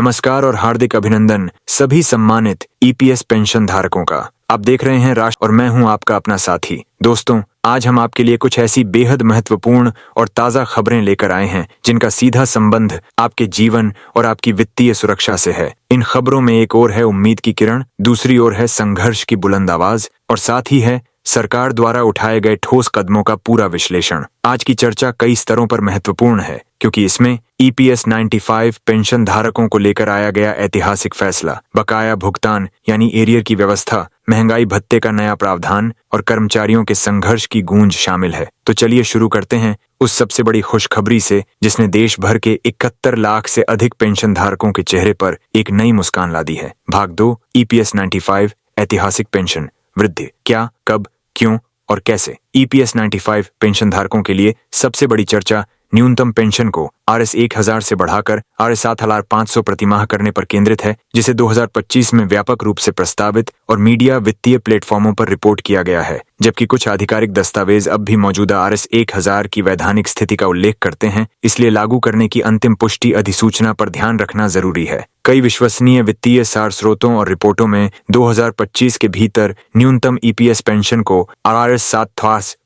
नमस्कार और हार्दिक अभिनंदन सभी सम्मानित ईपीएस पेंशन धारकों का। आप देख रहे हैं राष्ट्र और मैं हूं आपका अपना साथी। दोस्तों, आज हम आपके लिए कुछ ऐसी बेहद महत्वपूर्ण और ताज़ा खबरें लेकर आए हैं जिनका सीधा संबंध आपके जीवन और आपकी वित्तीय सुरक्षा से है। इन खबरों में एक ओर है उम्मीद की किरण, दूसरी ओर है संघर्ष की बुलंद आवाज और साथ ही है सरकार द्वारा उठाए गए ठोस कदमों का पूरा विश्लेषण। आज की चर्चा कई स्तरों पर महत्वपूर्ण है क्योंकि इसमें ईपीएस 95 पेंशन धारकों को लेकर आया गया ऐतिहासिक फैसला, बकाया भुगतान यानी एरियर की व्यवस्था, महंगाई भत्ते का नया प्रावधान और कर्मचारियों के संघर्ष की गूंज शामिल है। तो चलिए शुरू करते हैं उस सबसे बड़ी खुशखबरी से जिसने देश भर के 71 लाख से अधिक पेंशन धारकों के चेहरे पर एक नई मुस्कान ला दी है। भाग 2, ईपीएस 95 ऐतिहासिक पेंशन वृद्धि, क्या, कब, क्यों और कैसे। ईपीएस 95 पेंशन धारकों के लिए सबसे बड़ी चर्चा न्यूनतम पेंशन को RS 1000 से बढ़ाकर RS 7500 प्रतिमाह करने पर केंद्रित है, जिसे 2025 में व्यापक रूप से प्रस्तावित और मीडिया वित्तीय प्लेटफॉर्मों पर रिपोर्ट किया गया है। जबकि कुछ आधिकारिक दस्तावेज अब भी मौजूदा RS 1000 की वैधानिक स्थिति का उल्लेख करते हैं, इसलिए लागू करने की अंतिम पुष्टि अधिसूचना पर ध्यान रखना जरूरी है। कई विश्वसनीय वित्तीय सार स्रोतों और रिपोर्टों में 2025 के भीतर न्यूनतम ईपीएस पेंशन को RS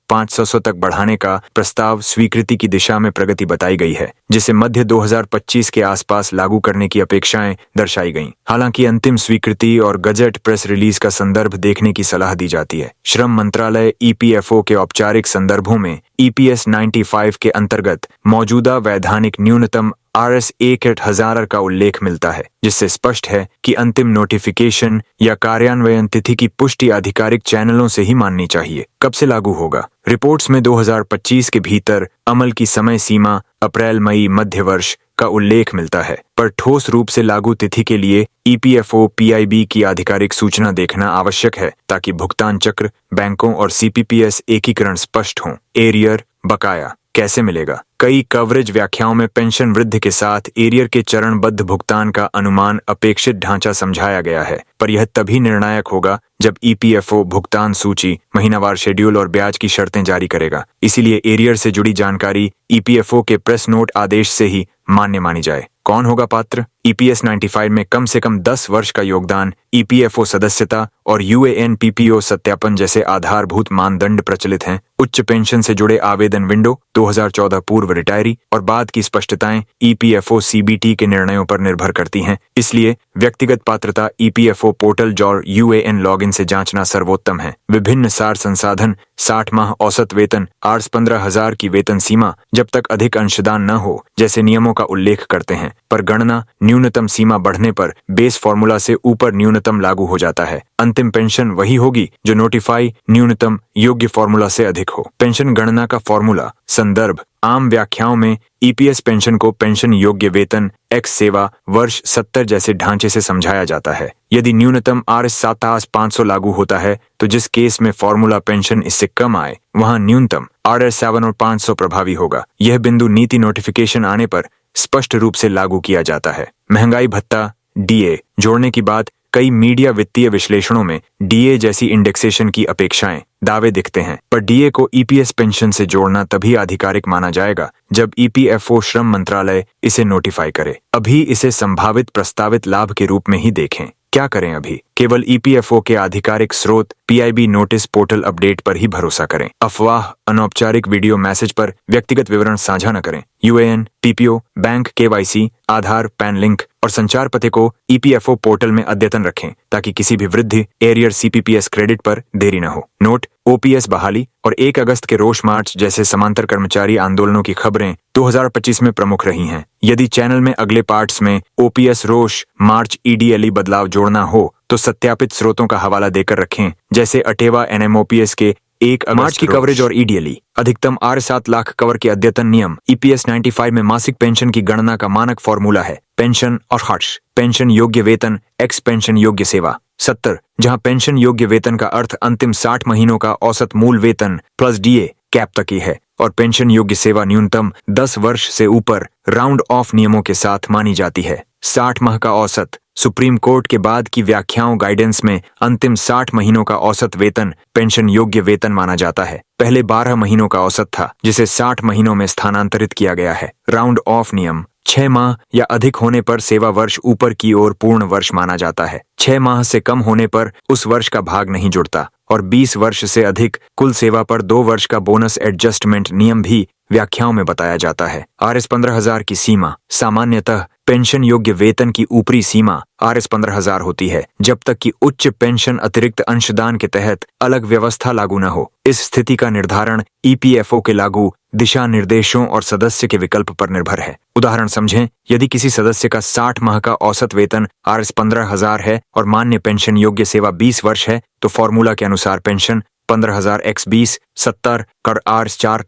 7500 तक बढ़ाने का प्रस्ताव स्वीकृति की दिशा में प्रगति बताई गई है, जिसे मध्य 2025 के आसपास लागू करने की अपेक्षाएं दर्शाई गईं। हालांकि अंतिम स्वीकृति और गजट प्रेस रिलीज का संदर्भ देखने की सलाह दी जाती है। श्रम मंत्रालय ईपीएफओ के औपचारिक संदर्भों में ईपीएस 95 के अंतर्गत मौजूदा वैधानिक न्यूनतम RS 1000 का उल्लेख मिलता है, जिससे स्पष्ट है कि अंतिम नोटिफिकेशन या कार्यान्वयन तिथि की पुष्टि आधिकारिक चैनलों से ही माननी चाहिए। कब से लागू होगा? रिपोर्ट्स में 2025 के भीतर अमल की समय सीमा अप्रैल मई मध्य वर्ष का उल्लेख मिलता है, पर ठोस रूप से लागू तिथि के लिए ईपीएफओ पीआईबी की आधिकारिक सूचना देखना आवश्यक है ताकि भुगतान चक्र, बैंकों और सीपीपीएस एकीकरण स्पष्ट हों। एरियर बकाया कैसे मिलेगा? कई कवरेज व्याख्याओं में पेंशन वृद्धि के साथ एरियर के चरणबद्ध भुगतान का अनुमान अपेक्षित ढांचा समझाया गया है, पर यह तभी निर्णायक होगा जब ईपीएफओ भुगतान सूची, महीनावार शेड्यूल और ब्याज की शर्तें जारी करेगा। इसीलिए एरियर से जुड़ी जानकारी ईपीएफओ के प्रेस नोट आदेश से ही मान्य मानी जाए। कौन होगा पात्र? ईपीएस 95 में कम से कम 10 वर्ष का योगदान, ईपीएफओ सदस्यता और यूएएन पीपीओ सत्यापन जैसे आधारभूत मानदंड प्रचलित हैं। उच्च पेंशन से जुड़े आवेदन विंडो, 2014 पूर्व रिटायरी और बाद की स्पष्टताएं ईपीएफओ सीबीटी के निर्णयों पर निर्भर करती हैं। इसलिए व्यक्तिगत पात्रता ईपीएफओ पोर्टल और यूएएन लॉगिन से जांचना सर्वोत्तम है। विभिन्न सार संसाधन, 60 माह औसत वेतन, RS 15,000 की वेतन सीमा जब तक अधिक अंशदान न हो जैसे नियमों का उल्लेख करते हैं, पर गणना न्यूनतम सीमा बढ़ने पर बेस फॉर्मूला से ऊपर न्यूनतम लागू हो जाता है। अंतिम पेंशन वही होगी जो नोटिफाई न्यूनतम योग्य फॉर्मूला से अधिक हो। पेंशन गणना का फॉर्मूला संदर्भ आम व्याख्याओं में ईपीएस पेंशन को पेंशन योग्य वेतन एक्स सेवा वर्ष 70 जैसे ढांचे से समझाया जाता है। यदि न्यूनतम RS 7500 लागू होता है तो जिस केस में फॉर्मूला पेंशन इससे कम आए वहां न्यूनतम RS 7500 प्रभावी होगा। यह बिंदु नीति नोटिफिकेशन आने पर स्पष्ट रूप से लागू किया जाता है। महंगाई भत्ता डीए जोड़ने की बात, कई मीडिया वित्तीय विश्लेषणों में डीए जैसी इंडेक्सेशन की अपेक्षाएं, दावे दिखते हैं, पर डीए को ईपीएस पेंशन से जोड़ना तभी आधिकारिक माना जाएगा जब ईपीएफओ श्रम मंत्रालय इसे नोटिफाई करे। अभी इसे संभावित प्रस्तावित लाभ के रूप में ही देखें। क्या करें अभी? केवल ईपीएफओ के आधिकारिक स्रोत पीआईबी नोटिस पोर्टल अपडेट पर ही भरोसा करें। अफवाह, अनौपचारिक वीडियो मैसेज पर व्यक्तिगत विवरण साझा न करें। यूएएन, पीपीओ, बैंक केवाईसी, आधार, पैन लिंक और संचार पते को ईपीएफओ पोर्टल में अद्यतन रखें ताकि किसी भी वृद्धि, एरियर, सीपीपीएस क्रेडिट पर देरी न हो। नोट, ओपीएस बहाली और 1 अगस्त के रोष मार्च जैसे समांतर कर्मचारी आंदोलनों की खबरें 2025 में प्रमुख रही हैं। यदि चैनल में अगले पार्ट्स में ओपीएस, रोष, मार्च, ईडीएलई बदलाव जोड़ना हो तो सत्यापित स्रोतों का हवाला देकर रखें, जैसे अटेवा एनएमओपीएस के 1 मार्च की कवरेज और ईडीएलई। अधिकतम RS 7 लाख कवर के अद्यतन नियम। ईपीएस 95 में मासिक पेंशन की गणना का मानक फॉर्मूला है पेंशन और हर्ष, पेंशन योग्य वेतन एक्स पेंशन योग्य सेवा 70, जहां पेंशन योग्य वेतन का अर्थ अंतिम 60 महीनों का औसत मूल वेतन प्लस डीए कैप तक ही है, और पेंशन योग्य सेवा न्यूनतम 10 वर्ष से ऊपर राउंड ऑफ नियमों के साथ मानी जाती है। 60 माह का औसत, सुप्रीम कोर्ट के बाद की व्याख्याओं गाइडेंस में अंतिम 60 महीनों का औसत वेतन पेंशन योग्य वेतन माना जाता है। पहले 12 महीनों का औसत था जिसे 60 महीनों में स्थानांतरित किया गया है। राउंड ऑफ नियम 6 माह या अधिक होने पर सेवा वर्ष ऊपर की ओर पूर्ण वर्ष माना जाता है। 6 माह से कम होने पर उस वर्ष का भाग नहीं जुड़ता और 20 वर्ष से अधिक कुल सेवा पर 2 वर्ष का बोनस एडजस्टमेंट नियम भी व्याख्याओं में बताया जाता है। RS 15,000 की सीमा सामान्यतः पेंशन योग्य वेतन की ऊपरी सीमा RS 15,000 होती है, जब तक कि उच्च पेंशन अतिरिक्त अंशदान के तहत अलग व्यवस्था लागू न हो। इस स्थिति का निर्धारण EPFO के लागू दिशा निर्देशों और सदस्य के विकल्प पर निर्भर है। उदाहरण समझें, यदि किसी सदस्य का 60 माह का औसत वेतन RS 15,000 है और मान्य पेंशन योग्य सेवा 20 वर्ष है, तो फॉर्मूला के अनुसार पेंशन 15,000 x 20 70 कर RS 4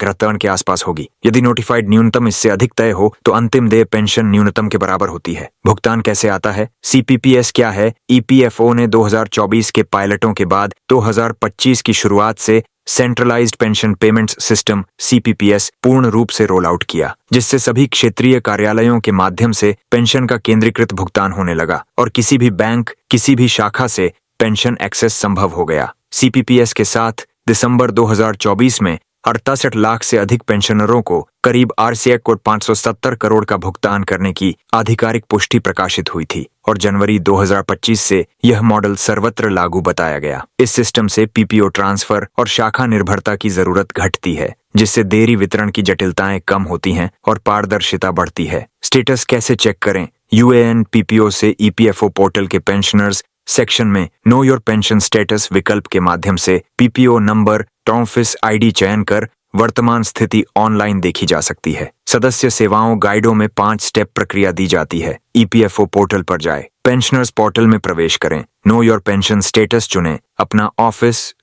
रिटर्न के आसपास होगी। यदि नोटिफाइड न्यूनतम इससे अधिक तय हो तो अंतिम देय पेंशन न्यूनतम के बराबर होती है। भुगतान कैसे आता है? CPPS क्या है? EPFO ने 2024 के पायलटों के बाद 2025 की शुरुआत से centralised pension payments system CPPS पूर्ण रूप से रोल आउट किया, जिससे सभी क्षेत्रीय कार्यालयों के माध्यम से पेंशन का केंद्रीकृत भुगतान होने लगा और किसी भी बैंक, किसी भी शाखा से पेंशन एक्सेस संभव हो गया। CPPS के साथ दिसंबर 2024 में 68 लाख से अधिक पेंशनरों को करीब RCA कोड 570 करोड़ का भुगतान करने की आधिकारिक पुष्टि प्रकाशित हुई थी और जनवरी 2025 से यह मॉडल सर्वत्र लागू बताया गया। इस सिस्टम से PPO ट्रांसफर और शाखा निर्भरता की जरूरत घटती है, जिससे देरी वितरण की जटिलताएं कम होती हैं और पारदर्शिता बढ़ती है। स्टेटस कैसे चेक करें? UAN PPO से EPFO पोर्टल के पेंशनर्स सेक्शन में नो योर पेंशन स्टेटस विकल्प के माध्यम से PPO नंबर, टर्मफिस ID चयन कर वर्तमान स्थिति ऑनलाइन देखी जा सकती है। सदस्य सेवाओं गाइडों में 5 स्टेप प्रक्रिया दी जाती है। EPFO पोर्टल पर जाए, पेंशनर्स पोर्टल में प्रवेश करें, नो योर पेंशन स्टेटस चुनें, अपना ऑफिस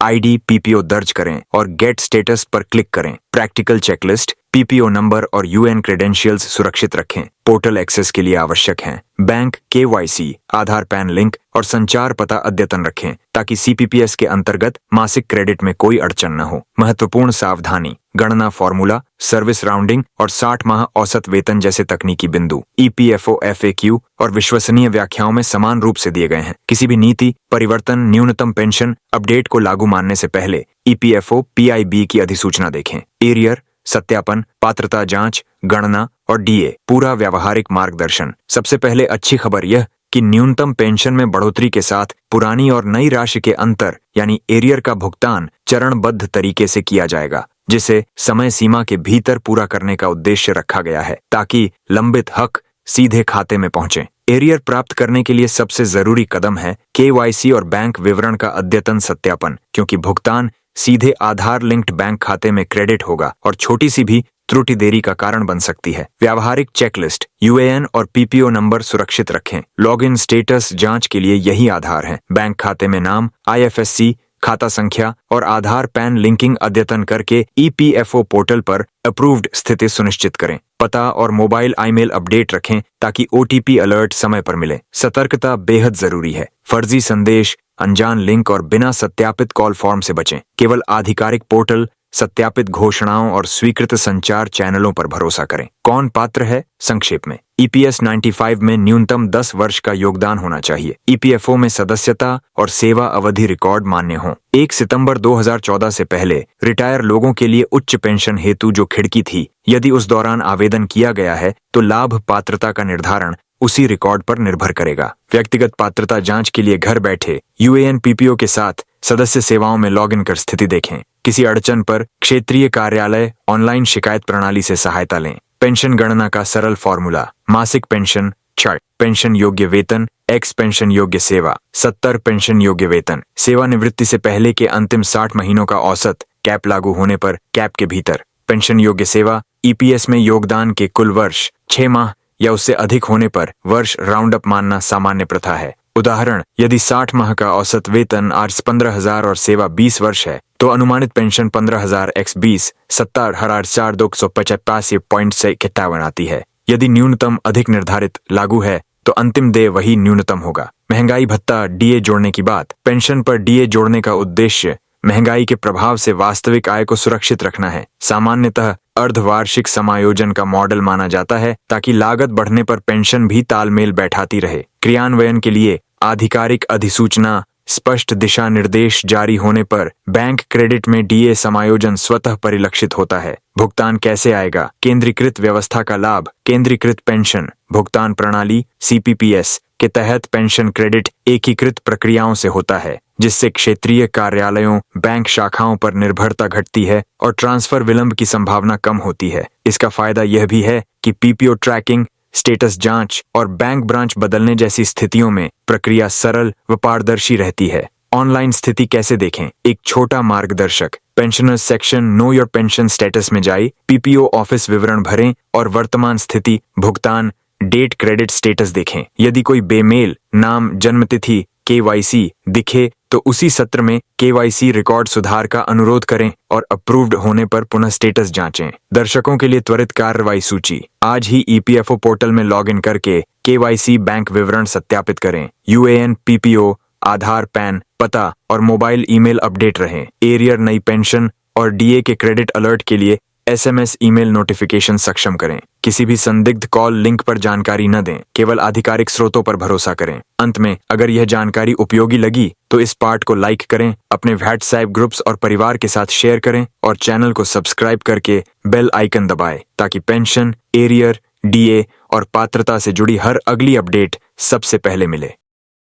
ID PPO दर्ज करें और गेट स्टेटस पर क्लिक करें। प्रैक्टिकल चेकलिस्ट, PPO नंबर और UN क्रेडेंशियल्स सुरक्षित रखें। पोर्टल एक्सेस के लिए आवश्यक हैं बैंक KYC, आधार पैन लिंक और संचार पता अद्यतन रखें ताकि CPPS के अंतर्गत मासिक क्रेडिट में कोई अड़चन न हो। महत्वपूर्ण सावधानी, गणना फॉर्मूला, सर्विस राउंडिंग और 60 माह औसत वेतन जैसे तकनीकी बिंदु EPFO FAQ और विश्वसनीय व्याख्याओं में समान रूप से दिए गए हैं। किसी भी नीति, परिवर्तन, न्यूनतम पेंशन अपडेट को लागू मानने से पहले EPFO PIB की अधिसूचना देखें। एरियर, सत्यापन, पात्रता जांच, गणना और DA पूरा व्यावहारिक मार्गदर्शन। सबसे पहले अच्छी खबर यह कि न्यूनतम पेंशन में बढ़ोतरी के साथ पुरानी और नई राशि के अंतर यानी एरियर का भुगतान चरणबद्ध तरीके से किया जाएगा, जिसे समय सीमा के भीतर पूरा करने का उद्देश्य रखा गया है ताकि लंबित हक सीधे खाते में पहुंचे। एरियर प्राप्त करने के लिए सबसे जरूरी कदम है KYC और बैंक विवरण का अद्यतन सत्यापन, क्योंकि भुगतान सीधे आधार लिंक्ड बैंक खाते में क्रेडिट होगा और छोटी सी भी त्रुटि देरी का कारण बन सकती है। व्यावहारिक चेकलिस्ट, UAN और PPO नंबर सुरक्षित रखें। लॉगिन स्टेटस जांच के लिए यही आधार है। बैंक खाते में नाम, IFSC, खाता संख्या और आधार पैन लिंकिंग अद्यतन करके EPFO पोर्टल पर अप्रूव्ड स्थिति सुनिश्चित करें। पता और मोबाइल ईमेल अपडेट रखें ताकि OTP अलर्ट समय पर मिले। सतर्कता बेहद जरूरी है। फर्जी संदेश, अनजान लिंक और बिना सत्यापित कॉल फॉर्म से बचें। केवल आधिकारिक पोर्टल, सत्यापित घोषणाओं और स्वीकृत संचार चैनलों पर भरोसा करें। कौन पात्र है? संक्षेप में, EPS 95 में न्यूनतम 10 वर्ष का योगदान होना चाहिए। EPFO में सदस्यता और सेवा अवधि रिकॉर्ड मान्य हों। 1 सितंबर 2014 से पहले रिटायर लोगों के लिए उच्च पेंशन हेतु जो खिड़की थी, यदि उस दौरान आवेदन किया गया है तो लाभ पात्रता का निर्धारण उसी रिकॉर्ड पर निर्भर करेगा। व्यक्तिगत पात्रता जांच के लिए घर बैठे UAN PPO के साथ सदस्य सेवाओं में लॉगिन कर स्थिति देखें। किसी अड़चन पर क्षेत्रीय कार्यालय ऑनलाइन शिकायत प्रणाली से सहायता लें। पेंशन गणना का सरल फॉर्मूला, मासिक पेंशन 6 पेंशन योग्य वेतन x पेंशन योग्य सेवा 70 पेंशन योग्य वेतन। सेवानिवृत्ति से पहले के अंतिम 60 महीनों का औसत, कैप लागू होने पर कैप के भीतर। पेंशन योग्य सेवा EPS में योगदान के कुल वर्ष 6 माह या उससे अधिक होने पर वर्ष राउंड अप मानना सामान्य प्रथा है। उदाहरण, यदि 60 माह का औसत वेतन RS 15,000 और सेवा 20 वर्ष है तो अनुमानित पेंशन 15,000 x 20 70 4,285.57 आती है। यदि न्यूनतम अधिक निर्धारित लागू है तो अंतिम देय वही न्यूनतम होगा। महंगाई भत्ता DA जोड़ने की बात। पेंशन पर DA जोड़ने का उद्देश्य महंगाई के प्रभाव से वास्तविक आय को सुरक्षित रखना है। सामान्यतः अर्धवार्षिक समायोजन का मॉडल माना जाता है ताकि लागत बढ़ने पर पेंशन भी तालमेल बैठाती रहे। क्रियान्वयन के लिए आधिकारिक अधिसूचना, स्पष्ट दिशा निर्देश जारी होने पर बैंक क्रेडिट में DA समायोजन स्वतः परिलक्षित होता है। भुगतान कैसे आएगा? केंद्रीकृत व्यवस्था का लाभ। केंद्रीकृत पेंशन भुगतान प्रणाली CPPS के तहत पेंशन क्रेडिट एकीकृत प्रक्रियाओं से होता है, जिससे क्षेत्रीय कार्यालयों, बैंक शाखाओं पर निर्भरता घटती है और ट्रांसफर विलंब की संभावना कम होती है। इसका फायदा यह भी है कि PPO ट्रैकिंग, स्टेटस जांच और बैंक ब्रांच बदलने जैसी स्थितियों में प्रक्रिया सरल व पारदर्शी रहती है। ऑनलाइन स्थिति कैसे देखें? एक छोटा मार्गदर्शक। Pensioners section know your pension status में जाइए, PPO ऑफिस विवरण भरें और वर्तमान स्थिति, भुगतान, डेट, क्रेडिट स्टेटस देखें। यदि कोई बेमेल, नाम, जन्मतिथि, KYC दिखे तो उसी सत्र में KYC रिकॉर्ड सुधार का अनुरोध करें और अप्रूव्ड होने पर पुनः स्टेटस जांचें। दर्शकों के लिए त्वरित कार्रवाई सूची। आज ही EPFO पोर्टल में लॉगिन करके KYC बैंक विवरण सत्यापित करें। UAN, PPO, आधार, पैन, पता और मोबाइल ईमेल अपडेट रहें। एरियर, नई पेंशन और DA के क्रेडिट अलर्ट के लिए SMS ईमेल नोटिफिकेशन सक्षम करें। किसी भी संदिग्ध कॉल लिंक पर जानकारी न दें, केवल आधिकारिक स्रोतों पर भरोसा करें। अंत में, अगर यह जानकारी उपयोगी लगी तो इस पार्ट को लाइक करें, अपने व्हाट्सएप ग्रुप्स और परिवार के साथ शेयर करें और चैनल को सब्सक्राइब करके बेल आइकन दबाएं ताकि पेंशन, एरियर, DA और पात्रता से जुड़ी हर अगली अपडेट सबसे पहले मिले।